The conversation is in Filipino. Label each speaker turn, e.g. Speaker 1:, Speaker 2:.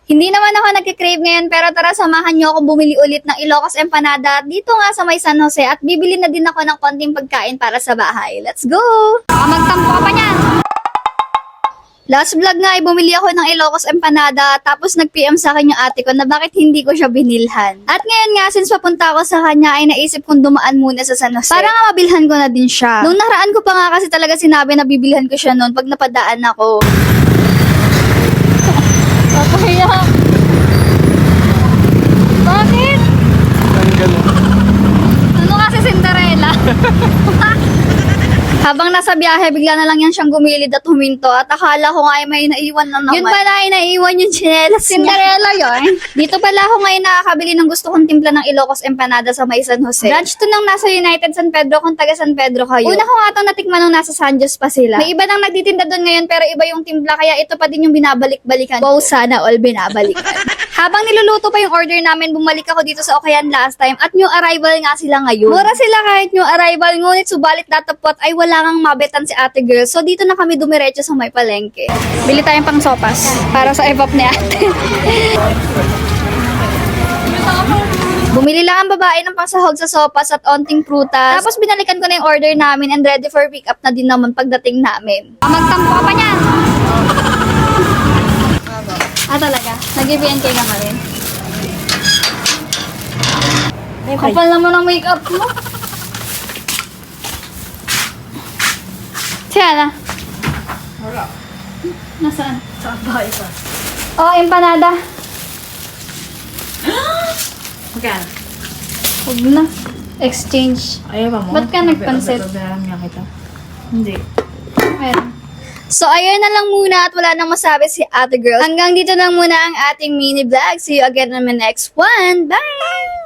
Speaker 1: Hindi naman ako nagkikrave ngayon pero tara samahan niyo akong bumili ulit ng Ilocos Empanada dito nga sa may San Jose at bibili na din ako ng konting pagkain para sa bahay. Let's go! Baka magtampo ka pa niyan! Last vlog nga ay bumili ako ng Ilocos Empanada tapos nag-PM sa akin yung ate ko na bakit hindi ko siya binilhan. At ngayon nga since papunta ako sa kanya ay naisip kong dumaan muna sa San Jose. Para nga mabilhan ko na din siya. Nung nakaraan ko pa nga kasi talaga sinabi na bibilhan ko siya noon pag napadaan ako. Papahiya. Bakit? Ano kasi Cinderella? Habang nasa biyahe, bigla na lang yan siyang gumilid at huminto at akala ko nga ay may naiwan na naman. Yun pala ay naiwan yung chinelas Cinderella yun. Dito pala ako ngayon nakakabili ng gusto kong timpla ng Ilocos Empanada sa may San Jose. Branch to nung nasa United San Pedro kung taga San Pedro kayo. Una ko nga itong natikman nung nasa San Jose pa sila. May iba nang nagtitinda doon ngayon pero iba yung timpla kaya ito pa din yung binabalik-balikan. Wow, sana all binabalikan. Habang niluluto pa yung order namin, bumalik ako dito sa Okayan last time at new arrival nga sila ngayon. Mura sila kahit new arrival, ngunit subalit datapot ay wala ngang mabetan si ate girl. So dito na kami dumiretso sa may palengke. Bili tayong pang sopas para sa evap ni ate. Bumili lang ang babae ng pangsahog sa sopas at onting prutas. Tapos binalikan ko na yung order namin and ready for pick up na din naman pagdating namin. Magtampo ka pa niyan! Talaga? Nag-BNK ka na rin? Kapal naman ang makeup mo. Siya na.
Speaker 2: Wala.
Speaker 1: Nasaan?
Speaker 2: Sa bahay pa.
Speaker 1: Oh, empanada.
Speaker 2: Magkano?
Speaker 1: Huwag na. Exchange.
Speaker 2: Ayaw ba mo?
Speaker 1: Ba't ka nagpansit?
Speaker 2: Babayaran niya kita. Hindi.
Speaker 1: Meron. So, ayun na lang muna at wala nang masabi si ate girl. Hanggang dito lang muna ang ating mini vlog. See you again on my next one. Bye!